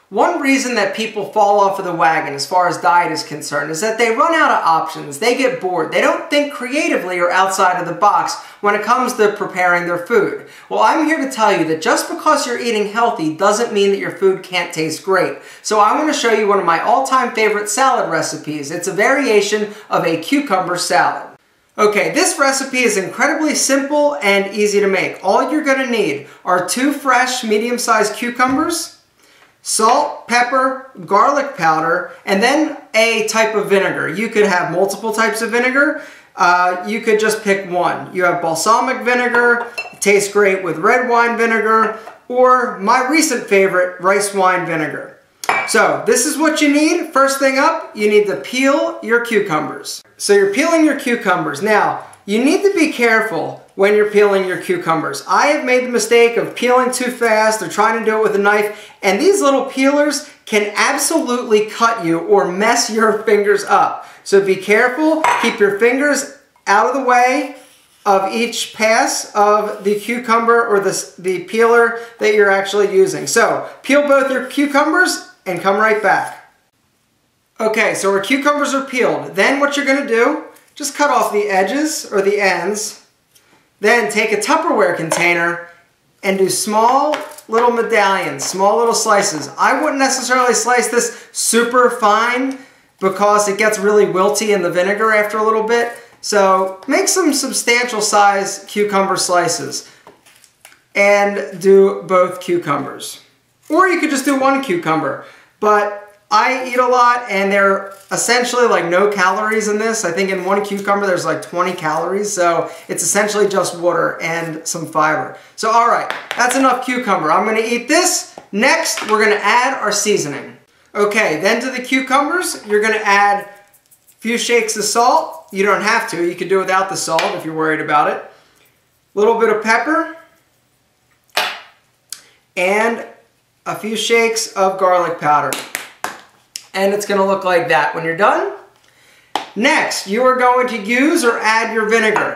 One reason that people fall off of the wagon as far as diet is concerned is that they run out of options. They get bored. They don't think creatively or outside of the box when it comes to preparing their food. Well, I'm here to tell you that just because you're eating healthy doesn't mean that your food can't taste great. So I want to show you one of my all-time favorite salad recipes. It's a variation of a cucumber salad. Okay, this recipe is incredibly simple and easy to make. All you're going to need are 2 fresh medium-sized cucumbers, salt, pepper, garlic powder, and then a type of vinegar. You could have multiple types of vinegar. You could just pick one. You have balsamic vinegar. It tastes great with red wine vinegar, or my recent favorite, rice wine vinegar. So this is what you need. First thing up, you need to peel your cucumbers. So you're peeling your cucumbers. Now, you need to be careful when you're peeling your cucumbers. I have made the mistake of peeling too fast or trying to do it with a knife, and these little peelers can absolutely cut you or mess your fingers up. So be careful, keep your fingers out of the way of each pass of the cucumber or the peeler that you're actually using. So peel both your cucumbers and come right back. Okay, so our cucumbers are peeled. Then what you're going to do, just cut off the edges or the ends. Then take a Tupperware container and do small little medallions, small little slices. I wouldn't necessarily slice this super fine because it gets really wilty in the vinegar after a little bit. So make some substantial size cucumber slices and do both cucumbers. Or you could just do one cucumber. But I eat a lot, and they're essentially like no calories in this. I think in one cucumber there's like 20 calories, so it's essentially just water and some fiber. So all right, that's enough cucumber. I'm gonna eat this. Next, we're gonna add our seasoning. Okay, then to the cucumbers, you're gonna add a few shakes of salt. You don't have to, you can do without the salt if you're worried about it. A little bit of pepper, and a few shakes of garlic powder. And it's going to look like that when you're done. Next, you are going to use or add your vinegar.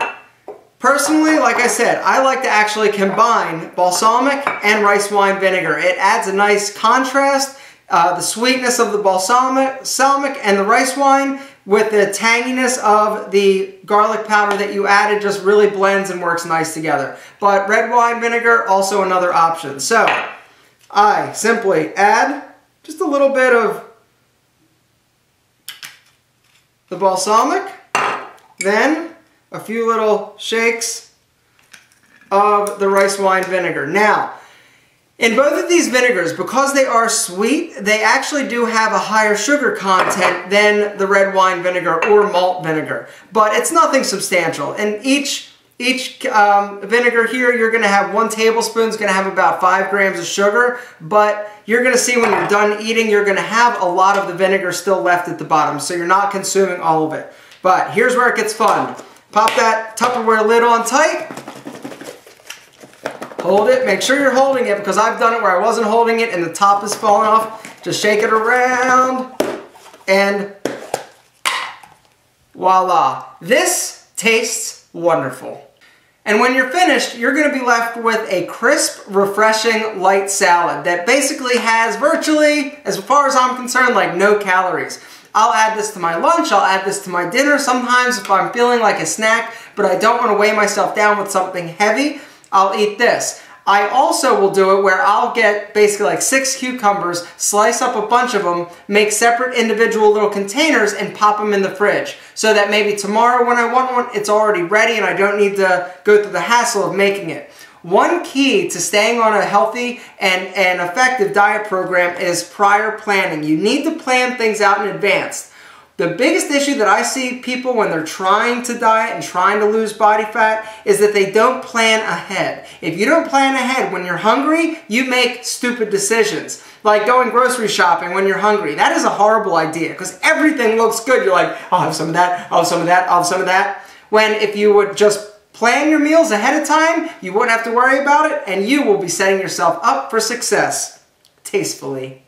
Personally, like I said, I like to actually combine balsamic and rice wine vinegar. It adds a nice contrast. The sweetness of the balsamic and the rice wine with the tanginess of the garlic powder that you added just really blends and works nice together. But red wine vinegar, also another option. So, I simply add just a little bit of the balsamic, then a few little shakes of the rice wine vinegar. Now, in both of these vinegars, because they are sweet, they actually do have a higher sugar content than the red wine vinegar or malt vinegar. But it's nothing substantial. And each vinegar here, you're going to have 1 tablespoon, is going to have about 5 grams of sugar, but you're going to see when you're done eating, you're going to have a lot of the vinegar still left at the bottom, so you're not consuming all of it. But here's where it gets fun. Pop that Tupperware lid on tight, hold it, make sure you're holding it, because I've done it where I wasn't holding it and the top is falling off. Just shake it around, and voila. This tastes wonderful. And when you're finished, you're going to be left with a crisp, refreshing, light salad that basically has virtually, as far as I'm concerned, like no calories. I'll add this to my lunch, I'll add this to my dinner sometimes if I'm feeling like a snack, but I don't want to weigh myself down with something heavy, I'll eat this. I also will do it where I'll get basically like 6 cucumbers, slice up a bunch of them, make separate individual little containers and pop them in the fridge. So that maybe tomorrow when I want one, it's already ready and I don't need to go through the hassle of making it. One key to staying on a healthy and effective diet program is prior planning. You need to plan things out in advance. The biggest issue that I see people when they're trying to diet and trying to lose body fat is that they don't plan ahead. If you don't plan ahead when you're hungry, you make stupid decisions. Like going grocery shopping when you're hungry. That is a horrible idea because everything looks good. You're like, I'll have some of that, I'll have some of that, I'll have some of that. When if you would just plan your meals ahead of time, you wouldn't have to worry about it and you will be setting yourself up for success tastefully.